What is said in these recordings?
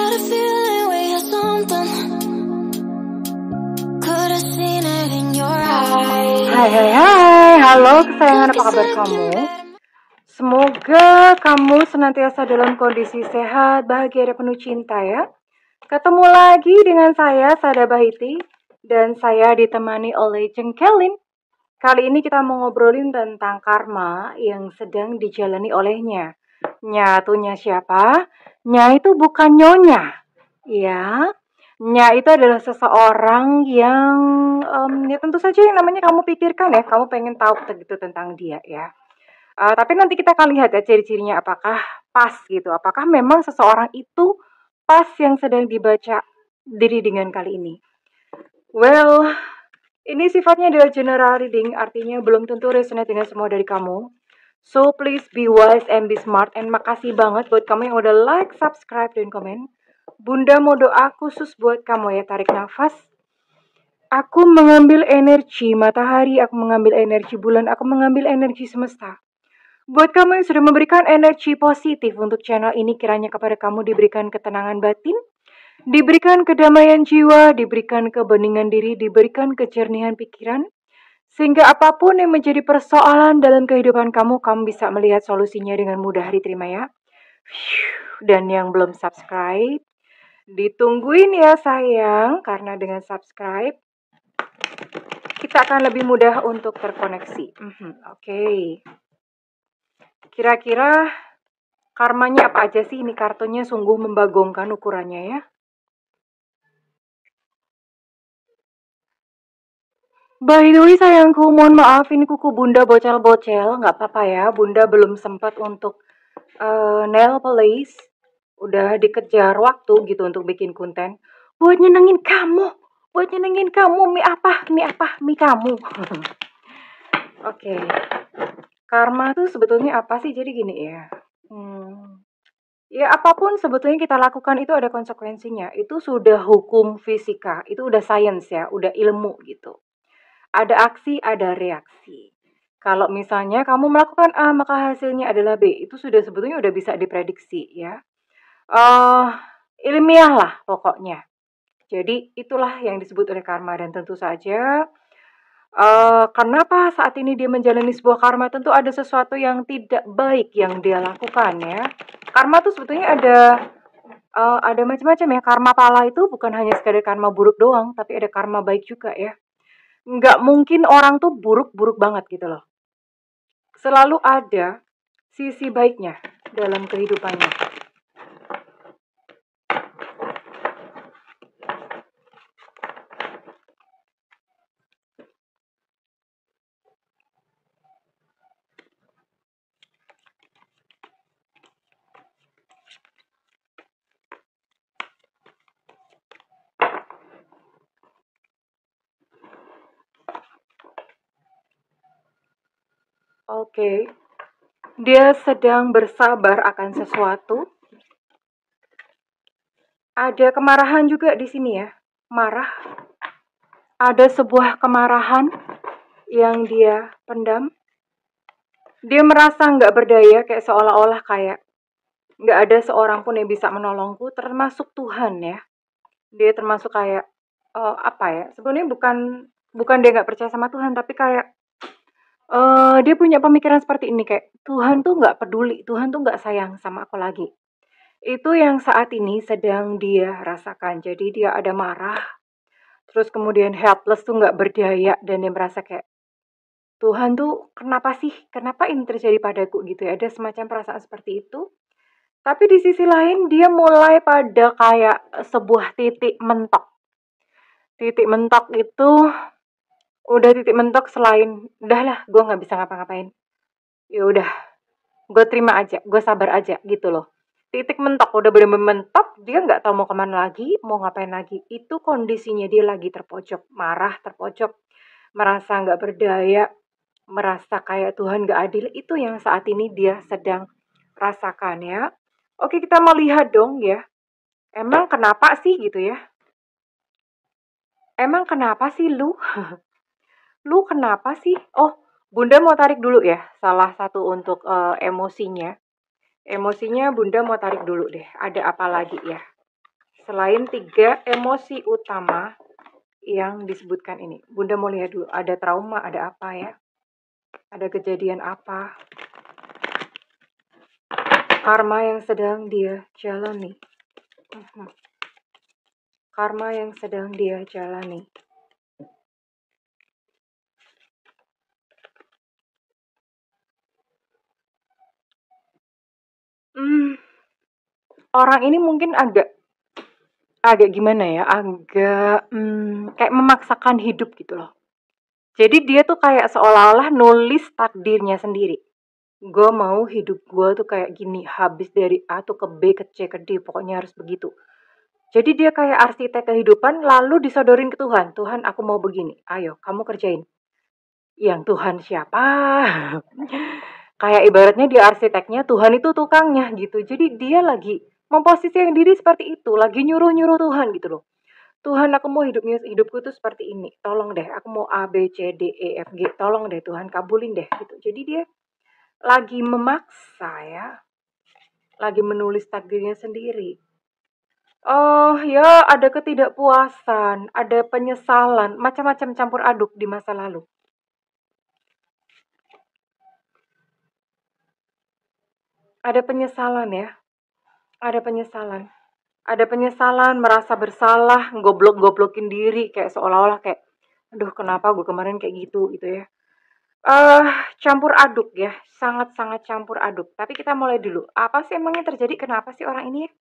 got a feeling we had something. Could have seen it in your eyes. Hai, halo kesayangan, apa kabar kamu? Semoga kamu senantiasa dalam kondisi sehat, bahagia, dan penuh cinta ya. Ketemu lagi dengan saya, Sada Bahiti, dan saya ditemani oleh Jengkelin. Kali ini kita mau ngobrolin tentang karma yang sedang dijalani olehnya. Nyatunya siapa? Nya itu bukan nyonya, ya. Nya itu adalah seseorang yang ya tentu saja yang namanya kamu pikirkan ya, kamu pengen tahu gitu tentang dia ya. Tapi nanti kita akan lihat ya ciri-cirinya apakah pas gitu, apakah memang seseorang itu pas yang sedang dibaca diri dengan kali ini. Well, ini sifatnya adalah general reading, artinya belum tentu resonate dengan semua dari kamu. So please be wise and be smart. And makasih banget buat kamu yang udah like, subscribe, dan komen. Bunda mau doa khusus buat kamu ya. Tarik nafas. Aku mengambil energi matahari, aku mengambil energi bulan, aku mengambil energi semesta. Buat kamu yang sudah memberikan energi positif untuk channel ini, kiranya kepada kamu diberikan ketenangan batin, diberikan kedamaian jiwa, diberikan kebeningan diri, diberikan kejernihan pikiran, sehingga apapun yang menjadi persoalan dalam kehidupan kamu, kamu bisa melihat solusinya dengan mudah. Diterima ya. Dan yang belum subscribe, ditungguin ya sayang, karena dengan subscribe, kita akan lebih mudah untuk terkoneksi. Oke. Kira-kira karmanya apa aja sih? Ini kartunya sungguh membagongkan ukurannya ya. By the way sayangku, mohon maaf ini kuku bunda bocel-bocel, nggak apa-apa ya, bunda belum sempat untuk nail polish, udah dikejar waktu gitu untuk bikin konten, buat nyenengin kamu, mie kamu. Oke. Karma tuh sebetulnya apa sih? Jadi gini ya, ya apapun sebetulnya kita lakukan itu ada konsekuensinya, itu sudah hukum fisika, itu udah sains ya, udah ilmu gitu. Ada aksi, ada reaksi. Kalau misalnya kamu melakukan A, maka hasilnya adalah B. Itu sudah sebetulnya udah bisa diprediksi ya. Ilmiah lah pokoknya. Jadi itulah yang disebut oleh karma. Dan tentu saja, kenapa saat ini dia menjalani sebuah karma, tentu ada sesuatu yang tidak baik yang dia lakukan ya. Karma tuh sebetulnya ada macam-macam ya. Karma pala itu bukan hanya sekadar karma buruk doang, tapi ada karma baik juga ya. Nggak mungkin orang tuh buruk-buruk banget gitu loh. Selalu ada sisi baiknya dalam kehidupannya. Oke. Dia sedang bersabar akan sesuatu. Ada kemarahan juga di sini ya. Marah. Ada sebuah kemarahan yang dia pendam. Dia merasa nggak berdaya, kayak seolah-olah kayak nggak ada seorang pun yang bisa menolongku, termasuk Tuhan ya. Dia termasuk kayak apa ya? Sebenarnya bukan dia nggak percaya sama Tuhan, tapi kayak dia punya pemikiran seperti ini, kayak Tuhan tuh nggak peduli, Tuhan tuh nggak sayang sama aku lagi. Itu yang saat ini sedang dia rasakan. Jadi dia ada marah, terus kemudian helpless tuh nggak berdaya, dan dia merasa kayak Tuhan tuh kenapa sih? Kenapa ini terjadi padaku gitu ya? Ada semacam perasaan seperti itu. Tapi di sisi lain dia mulai pada kayak sebuah titik mentok. Titik mentok itu udah titik mentok selain udahlah gue nggak bisa ngapa-ngapain. Ya udah, gue terima aja, gue sabar aja gitu loh. Titik mentok, udah bener-bener mentok, dia nggak tahu mau kemana lagi, mau ngapain lagi. Itu kondisinya dia lagi terpojok, marah, terpojok, merasa nggak berdaya, merasa kayak Tuhan nggak adil. Itu yang saat ini dia sedang rasakan ya. Oke, kita mau lihat dong ya. Emang kenapa sih gitu ya? Emang kenapa sih lu? Lu kenapa sih? Oh, Bunda mau tarik dulu ya. Salah satu untuk emosinya. Emosinya Bunda mau tarik dulu deh. Ada apa lagi ya? selain 3 emosi utama yang disebutkan ini. Bunda mau lihat dulu, ada trauma, ada apa ya? Ada kejadian apa? Karma yang sedang dia jalani. Karma yang sedang dia jalani. Orang ini mungkin agak gimana ya, agak kayak memaksakan hidup gitu loh. Jadi dia tuh kayak seolah-olah nulis takdirnya sendiri. Gue mau hidup gue tuh kayak gini, habis dari A tuh ke B, ke C, ke D, pokoknya harus begitu. Jadi dia kayak arsitek kehidupan, lalu disodorin ke Tuhan. Tuhan, aku mau begini, ayo kamu kerjain. Yang Tuhan siapa? Kayak ibaratnya dia arsiteknya, Tuhan itu tukangnya gitu. Jadi dia lagi memposisikan diri seperti itu, lagi nyuruh-nyuruh Tuhan gitu loh. Tuhan, aku mau hidupku tuh seperti ini. Tolong deh, aku mau A, B, C, D, E, F, G. Tolong deh Tuhan, kabulin deh gitu. Jadi dia lagi memaksa ya. Lagi menulis takdirnya sendiri. Oh ya, ada ketidakpuasan, ada penyesalan, macam-macam campur aduk di masa lalu. Ada penyesalan ya. Ada penyesalan. Ada penyesalan, merasa bersalah, goblok-goblokin diri, kayak seolah-olah kayak, aduh kenapa gue kemarin kayak gitu ya. Campur aduk ya, sangat-sangat campur aduk. Tapi kita mulai dulu. Apa sih emangnya terjadi? Kenapa sih orang ini ya?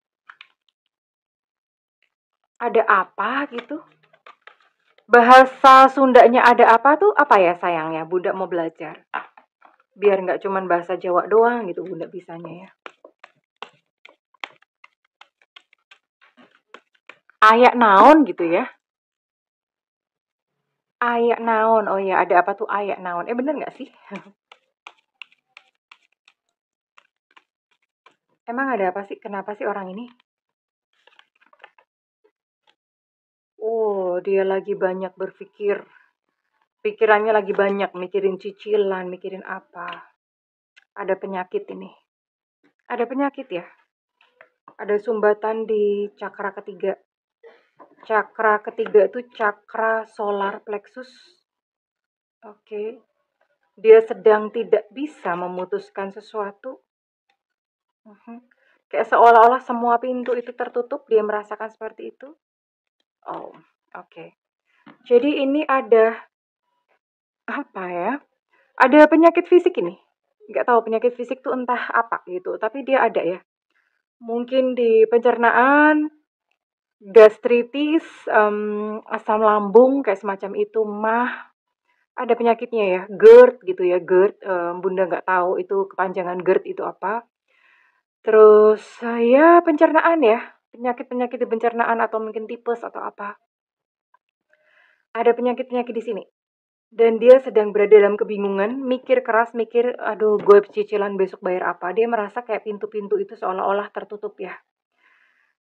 Ada apa gitu? Bahasa Sundanya ada apa tuh? Apa ya sayangnya? Bunda mau belajar. Biar nggak cuman bahasa Jawa doang gitu Bunda bisanya ya. Ayak naon gitu ya. Ayak naon. Oh ya, ada apa tuh ayak naon? Bener nggak sih? Emang ada apa sih? Kenapa sih orang ini? Oh, dia lagi banyak berpikir. Pikirannya lagi banyak, mikirin cicilan, mikirin apa. Ada penyakit ini. Ada penyakit ya. Ada sumbatan di cakra ketiga. Cakra ketiga itu cakra solar plexus. Oke. Dia sedang tidak bisa memutuskan sesuatu. Kayak seolah-olah semua pintu itu tertutup, dia merasakan seperti itu. Oh, oke. Jadi ini ada apa ya? Ada penyakit fisik ini. Nggak tahu penyakit fisik tuh entah apa gitu, tapi dia ada ya. Mungkin di pencernaan, gastritis, asam lambung kayak semacam itu, mah. Ada penyakitnya ya, GERD gitu ya, GERD. Bunda nggak tahu itu kepanjangan GERD itu apa. Terus ya pencernaan ya, penyakit-penyakit di pencernaan atau mungkin tipes atau apa. Ada penyakit-penyakit di sini. Dan dia sedang berada dalam kebingungan, mikir keras, mikir, aduh gue cicilan besok bayar apa. Dia merasa kayak pintu-pintu itu seolah-olah tertutup ya.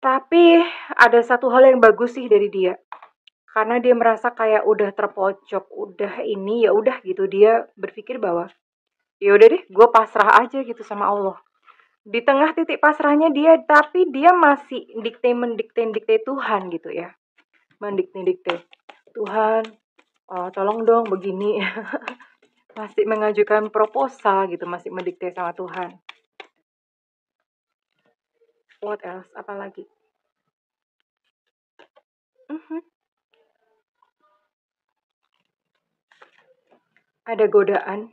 Tapi ada satu hal yang bagus sih dari dia. Karena dia merasa kayak udah terpojok, udah ini ya udah gitu. Dia berpikir bahwa ya udah deh, gue pasrah aja gitu sama Allah. Di tengah titik pasrahnya dia, tapi dia masih mendikte Tuhan gitu ya. Mendikte Tuhan, oh, tolong dong begini. Masih mengajukan proposal gitu, masih mendikte sama Tuhan. What else? Apa lagi? Ada godaan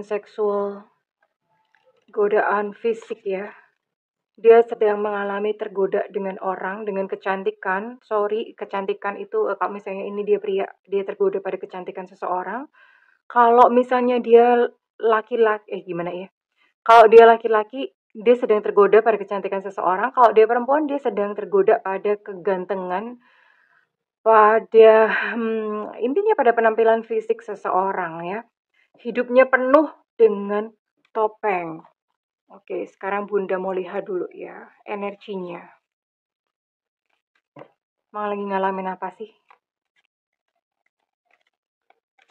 seksual, godaan fisik ya. Dia sedang mengalami tergoda dengan orang, dengan kecantikan. Sorry, kecantikan itu kalau misalnya ini dia pria, dia tergoda pada kecantikan seseorang. Kalau misalnya dia laki-laki, gimana ya? Kalau dia laki-laki, dia sedang tergoda pada kecantikan seseorang. Kalau dia perempuan, dia sedang tergoda pada kegantengan, pada intinya pada penampilan fisik seseorang ya. Hidupnya penuh dengan topeng. Oke, sekarang Bunda mau lihat dulu ya energinya. Mau lagi ngalamin apa sih?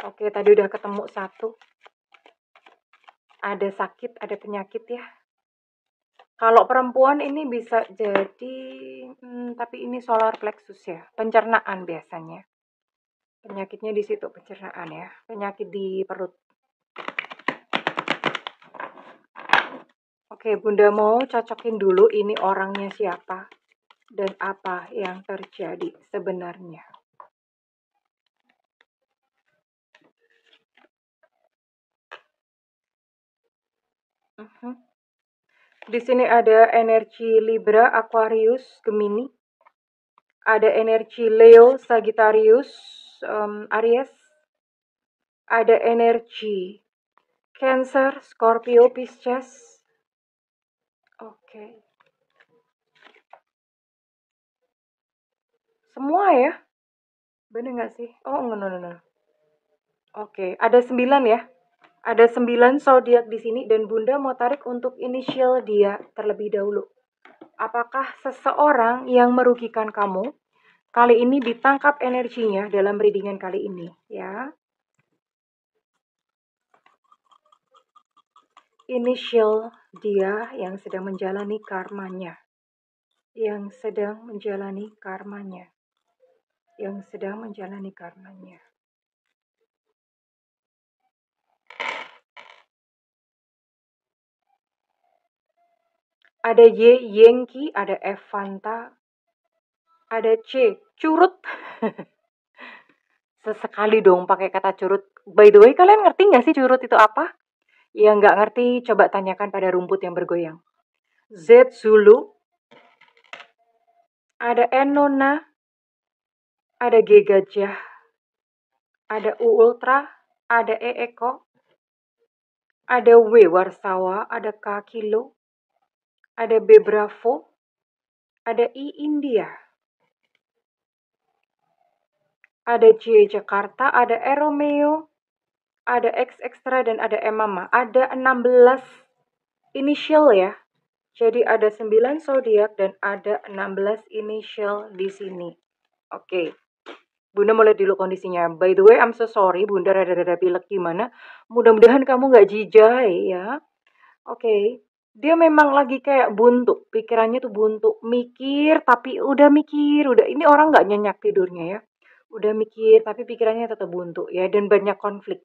Oke, tadi udah ketemu satu. Ada sakit, ada penyakit ya. Kalau perempuan ini bisa jadi, tapi ini solar plexus ya, pencernaan biasanya. Penyakitnya di situ pencernaan ya, penyakit di perut. Oke, Bunda mau cocokin dulu ini orangnya siapa dan apa yang terjadi sebenarnya. Mhm. Di sini ada energi Libra, Aquarius, Gemini. Ada energi Leo, Sagittarius, Aries. Ada energi Cancer, Scorpio, Pisces. Oke. Semua ya? Bener nggak sih? Oh, no, no, no. Oke, ada 9 ya. Ada 9 zodiak di sini dan Bunda mau tarik untuk inisial dia terlebih dahulu. Apakah seseorang yang merugikan kamu kali ini ditangkap energinya dalam readingan kali ini ya? Inisial dia yang sedang menjalani karmanya. Yang sedang menjalani karmanya. Yang sedang menjalani karmanya. Ada Y, Yengki, ada F, Fanta, ada C, curut. Sesekali dong pakai kata curut. By the way, kalian ngerti nggak sih curut itu apa? Yang nggak ngerti, coba tanyakan pada rumput yang bergoyang. Z, Zulu, ada N, Nona, ada G, Gajah, ada U, Ultra, ada E, Eko, ada W, Warsawa, ada K, Kilo, ada B, Bravo, ada I, India, ada J, Jakarta, ada E, Romeo, ada X, Extra, dan ada M, Mama. Ada 16 inisial ya. Jadi ada 9 zodiak dan ada 16 inisial di sini. Oke. Bunda mulai dulu kondisinya. By the way, I'm so sorry, Bunda rada-rada pilek gimana. Mudah-mudahan kamu nggak jijai ya. Oke. Dia memang lagi kayak buntu. Pikirannya tuh buntu. Mikir, tapi udah mikir. Udah, ini orang nggak nyenyak tidurnya ya. Udah mikir, tapi pikirannya tetap buntu ya. Dan banyak konflik.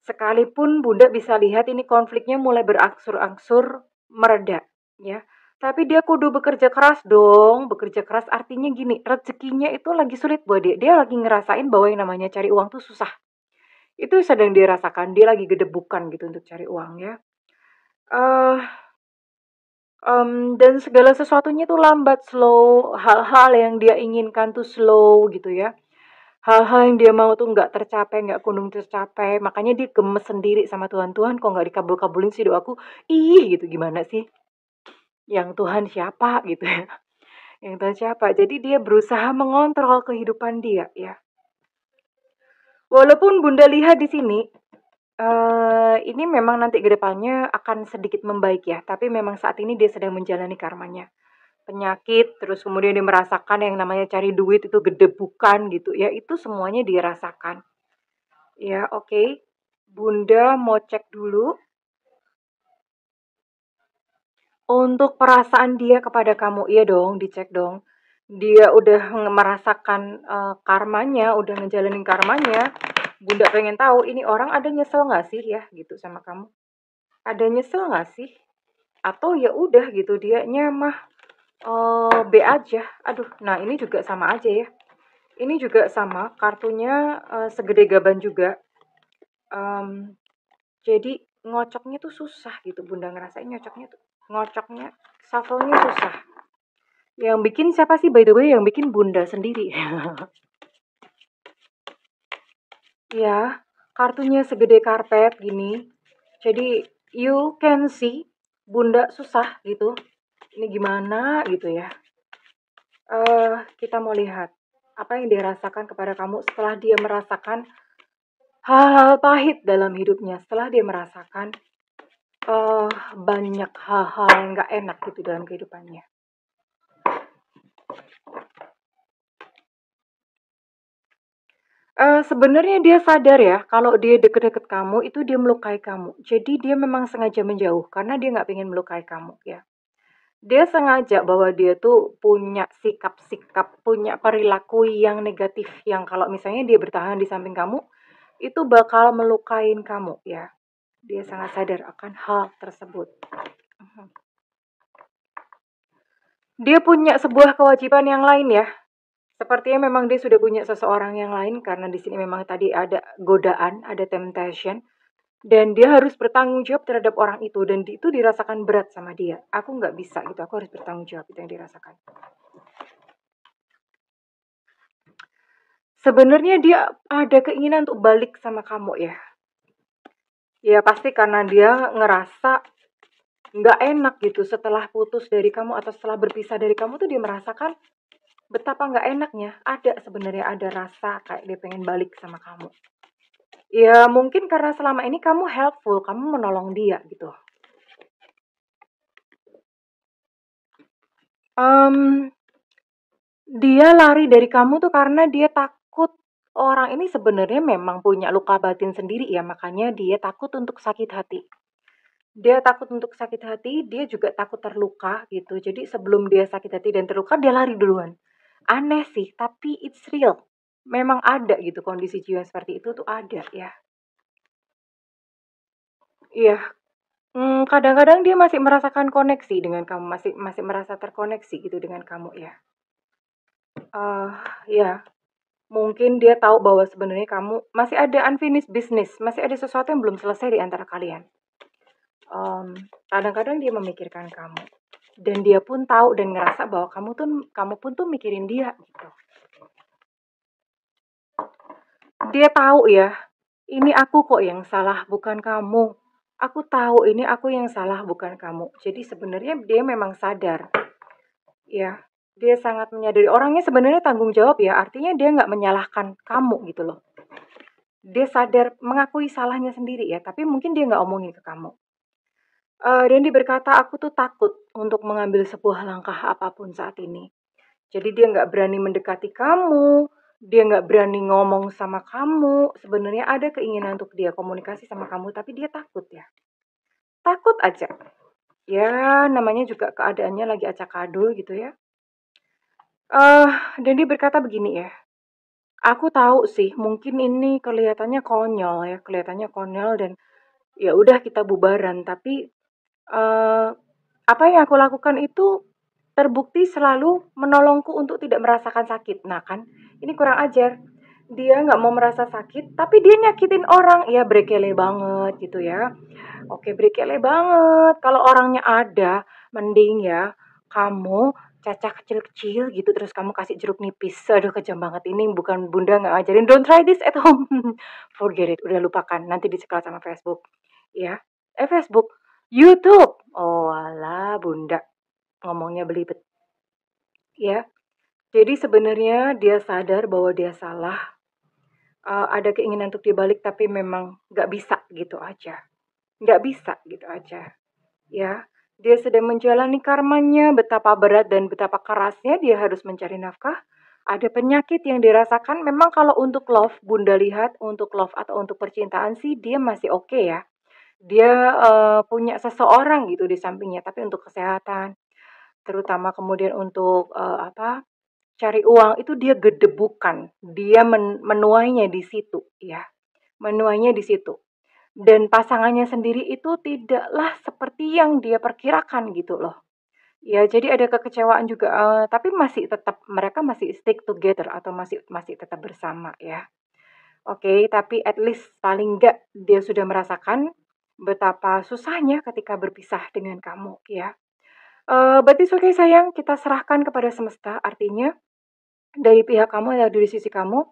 Sekalipun Bunda bisa lihat ini konfliknya mulai berangsur-angsur mereda ya. Tapi dia kudu bekerja keras dong. Bekerja keras artinya gini, rezekinya itu lagi sulit buat dia. Dia lagi ngerasain bahwa yang namanya cari uang tuh susah. Itu sedang dia rasakan. Dia lagi gedebukan gitu untuk cari uang ya. Eh dan segala sesuatunya tuh lambat, slow. Hal-hal yang dia inginkan tuh slow gitu ya. Hal-hal yang dia mau tuh nggak tercapai, nggak kunjung tercapai. Makanya dia gemes sendiri sama Tuhan. Tuhan kok nggak dikabul-kabulin sih doaku. Ih gitu, gimana sih? Yang Tuhan siapa gitu ya. Yang Tuhan siapa? Jadi dia berusaha mengontrol kehidupan dia ya. Walaupun Bunda lihat di sini, ini memang nanti ke depannya akan sedikit membaik ya. Tapi memang saat ini dia sedang menjalani karmanya. Penyakit, terus kemudian dia merasakan yang namanya cari duit itu gedebukan gitu ya. Itu semuanya dia rasakan. Ya, oke. Bunda mau cek dulu untuk perasaan dia kepada kamu. Iya dong, dicek dong. Dia udah merasakan karmanya, udah ngejalanin karmanya. Bunda pengen tahu ini orang ada nyesel nggak sih ya gitu sama kamu? Ada nyesel nggak sih? Atau ya udah gitu dia mah B aja. Aduh, nah ini juga sama aja ya. Ini juga sama, kartunya segede gaban juga. Jadi ngocoknya tuh susah gitu, Bunda ngerasain ngocoknya, shuffle-nya susah. Yang bikin siapa sih, by the way, yang bikin Bunda sendiri. Ya, kartunya segede karpet gini. Jadi you can see Bunda susah gitu. Ini gimana gitu ya. Kita mau lihat apa yang dia rasakan kepada kamu setelah dia merasakan hal-hal pahit dalam hidupnya, setelah dia merasakan banyak hal-hal yang nggak enak gitu dalam kehidupannya. Sebenarnya dia sadar ya, kalau dia deket-deket kamu, itu dia melukai kamu. Jadi dia memang sengaja menjauh, karena dia nggak pengen melukai kamu ya. Dia sengaja bahwa dia tuh punya sikap-sikap, punya perilaku yang negatif, yang kalau misalnya dia bertahan di samping kamu, itu bakal melukain kamu ya. Dia sangat sadar akan hal tersebut. Dia punya sebuah kewajiban yang lain ya. Sepertinya memang dia sudah punya seseorang yang lain karena di sini memang tadi ada godaan, ada temptation. Dan dia harus bertanggung jawab terhadap orang itu. Dan itu dirasakan berat sama dia. Aku nggak bisa gitu, aku harus bertanggung jawab, itu yang dirasakan. Sebenarnya dia ada keinginan untuk balik sama kamu ya. Ya pasti karena dia ngerasa nggak enak gitu setelah putus dari kamu atau setelah berpisah dari kamu tuh dia merasakan betapa nggak enaknya. Ada sebenarnya ada rasa kayak dia pengen balik sama kamu. Ya mungkin karena selama ini kamu helpful, kamu menolong dia gitu. Dia lari dari kamu tuh karena dia takut orang ini sebenarnya memang punya luka batin sendiri ya, makanya dia takut untuk sakit hati. Dia takut untuk sakit hati, dia juga takut terluka gitu. Jadi sebelum dia sakit hati dan terluka, dia lari duluan. Aneh sih, tapi it's real. Memang ada gitu kondisi jiwa seperti itu tuh ada ya. Iya, kadang-kadang dia masih merasakan koneksi dengan kamu, masih masih merasa terkoneksi gitu dengan kamu ya. Ya, mungkin dia tahu bahwa sebenarnya kamu masih ada unfinished business, masih ada sesuatu yang belum selesai di antara kalian. Kadang-kadang dia memikirkan kamu, dan dia pun tahu dan ngerasa bahwa kamu pun tuh mikirin dia gitu. Dia tahu ya, ini aku kok yang salah, bukan kamu. Aku tahu ini aku yang salah, bukan kamu. Jadi sebenarnya dia memang sadar. Ya, dia sangat menyadari. Orangnya sebenarnya tanggung jawab ya, artinya dia nggak menyalahkan kamu gitu loh. Dia sadar mengakui salahnya sendiri ya, tapi mungkin dia nggak omongin ke kamu. Dan dia berkata, aku tuh takut untuk mengambil sebuah langkah apapun saat ini. Jadi dia nggak berani mendekati kamu, dia nggak berani ngomong sama kamu. Sebenarnya ada keinginan untuk dia komunikasi sama kamu, tapi dia takut ya. Takut aja. Ya, namanya juga keadaannya lagi acak adul gitu ya. Dan dia berkata begini ya, aku tahu sih, mungkin ini kelihatannya konyol dan ya udah kita bubaran. Tapi apa yang aku lakukan itu terbukti selalu menolongku untuk tidak merasakan sakit. Nah kan, ini kurang ajar. Dia nggak mau merasa sakit, tapi dia nyakitin orang. Ya brekele banget gitu ya. Oke, brekele banget. Kalau orangnya ada, mending ya kamu cacah kecil-kecil gitu terus kamu kasih jeruk nipis. Aduh kejam banget, ini bukan bunda nggak ngajarin. Don't try this at home. Forget it, udah lupakan. Nanti dicekal sama Facebook. Ya, Facebook, YouTube. Oh alah bunda, ngomongnya belibet. Ya, jadi sebenarnya dia sadar bahwa dia salah. Ada keinginan untuk dibalik tapi memang nggak bisa gitu aja. Nggak bisa gitu aja. Ya, dia sedang menjalani karmanya, betapa berat dan betapa kerasnya dia harus mencari nafkah. Ada penyakit yang dirasakan. Memang kalau untuk love, bunda lihat untuk love atau untuk percintaan sih dia masih oke ya. Dia punya seseorang gitu di sampingnya. Tapi untuk kesehatan, terutama kemudian untuk cari uang itu dia gedebukan. Dia menuainya di situ ya. Menuainya di situ. Dan pasangannya sendiri itu tidaklah seperti yang dia perkirakan gitu loh. Ya, jadi ada kekecewaan juga, tapi masih tetap mereka masih stick together atau masih masih tetap bersama ya. Oke, tapi at least paling enggak dia sudah merasakan betapa susahnya ketika berpisah dengan kamu ya. But it's okay sayang, kita serahkan kepada semesta. Artinya dari pihak kamu ya dari sisi kamu,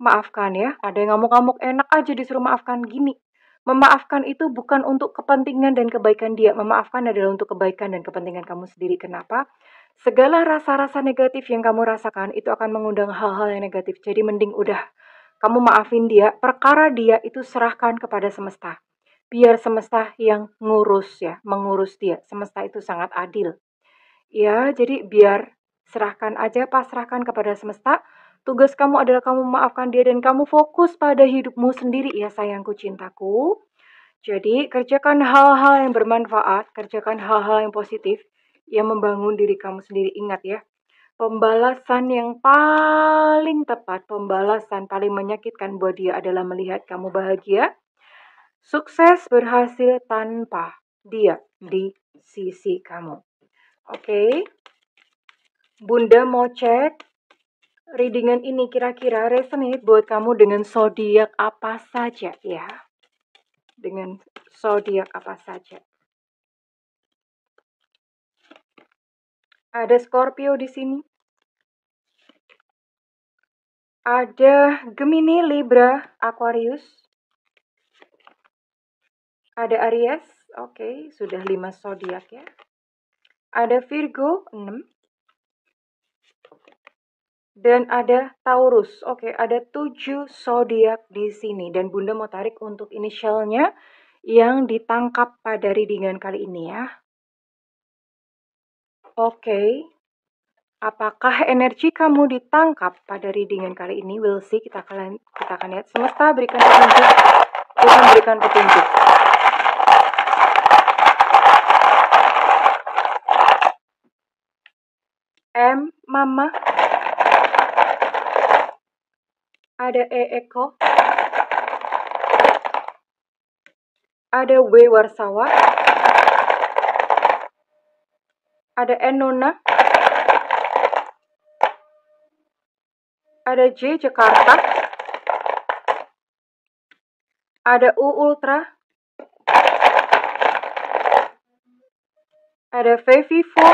maafkan ya. Ada yang ngamuk-ngamuk enak aja disuruh maafkan gini. Memaafkan itu bukan untuk kepentingan dan kebaikan dia. Memaafkan adalah untuk kebaikan dan kepentingan kamu sendiri. Kenapa? Segala rasa-rasa negatif yang kamu rasakan itu akan mengundang hal-hal yang negatif. Jadi mending udah kamu maafin dia. Perkara dia itu serahkan kepada semesta. Biar semesta yang ngurus ya, mengurus dia. Semesta itu sangat adil. Ya, jadi biar serahkan aja, pasrahkan kepada semesta. Tugas kamu adalah kamu memaafkan dia dan kamu fokus pada hidupmu sendiri ya sayangku cintaku. Jadi kerjakan hal-hal yang bermanfaat, kerjakan hal-hal yang positif. yang membangun diri kamu sendiri. Ingat ya, pembalasan yang paling tepat, pembalasan paling menyakitkan buat dia adalah melihat kamu bahagia, sukses, berhasil tanpa dia di sisi kamu. Oke, Bunda mau cek readingan ini kira-kira resonate buat kamu dengan zodiak apa saja ya? Dengan zodiak apa saja? Ada Scorpio di sini. Ada Gemini, Libra, Aquarius. Ada Aries. Oke, sudah 5 zodiak ya. Ada Virgo 6. Dan ada Taurus. Oke, ada 7 zodiak di sini. Dan Bunda mau tarik untuk inisialnya yang ditangkap pada readingan kali ini ya. Oke. Apakah energi kamu ditangkap pada readingan kali ini? We'll see. Kita akan lihat. Semesta berikan petunjuk. Tuhan berikan petunjuk. M, Mama. Ada E, Eko. Ada W, Warsawa. Ada N, Nona. Ada J, Jakarta. Ada U, Ultra. Ada V, Vivo.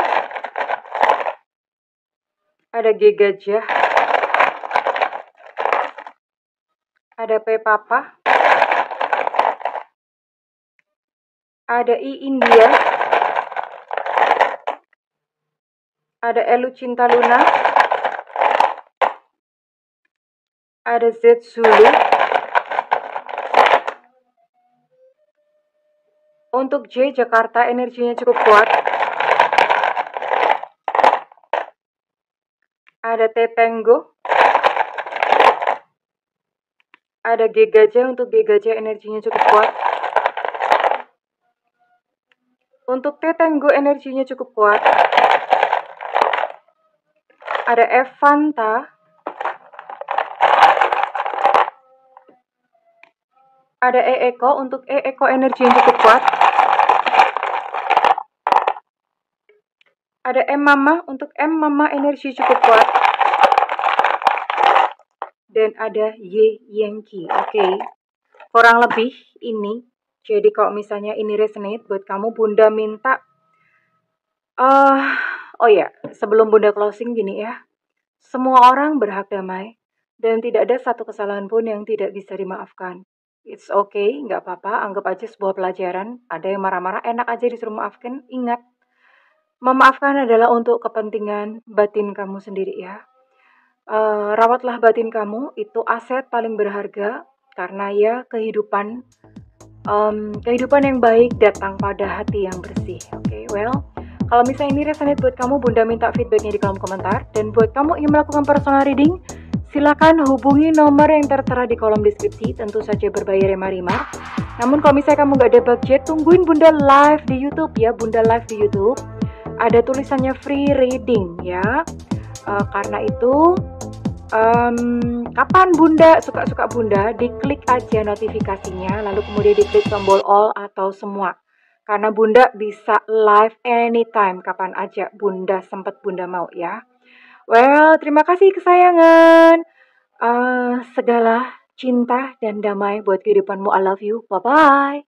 Ada G, Gajah. Ada P, Papa. Ada I, India. Ada L, Cinta Luna. Ada Z, Zulu. Untuk J, Jakarta, energinya cukup kuat. Ada T, Tango. Ada G, Gajah. Untuk G, Gajah, energinya cukup kuat. Untuk T, Tango, energinya cukup kuat. Ada F, Fanta. Ada E, Eko. Untuk E, Eko, energinya cukup kuat. Ada M, Mama. Untuk M, Mama, energi cukup kuat. Dan ada Y, Yankee. Oke. Kurang lebih ini. Jadi kalau misalnya ini resonate buat kamu, Bunda minta oh ya, sebelum Bunda closing gini ya. Semua orang berhak damai dan tidak ada satu kesalahan pun yang tidak bisa dimaafkan. It's okay, nggak apa-apa, anggap aja sebuah pelajaran. Ada yang marah-marah, enak aja disuruh maafkan. Ingat, memaafkan adalah untuk kepentingan batin kamu sendiri ya. Rawatlah batin kamu, itu aset paling berharga. Karena ya kehidupan yang baik datang pada hati yang bersih. Oke, well, kalau misalnya ini resonate buat kamu, Bunda minta feedbacknya di kolom komentar. Dan buat kamu ingin melakukan personal reading, silakan hubungi nomor yang tertera di kolom deskripsi. Tentu saja berbayar ya Marimar. Namun kalau misalnya kamu gak ada budget, tungguin Bunda live di YouTube ya. Bunda live di YouTube. Ada tulisannya free reading ya. Karena itu kapan Bunda suka-suka Bunda, diklik aja notifikasinya, lalu kemudian diklik tombol all atau semua. Karena Bunda bisa live anytime, kapan aja Bunda sempat Bunda mau ya. Well, terima kasih kesayangan. Segala cinta dan damai buat kehidupanmu. I love you. Bye-bye.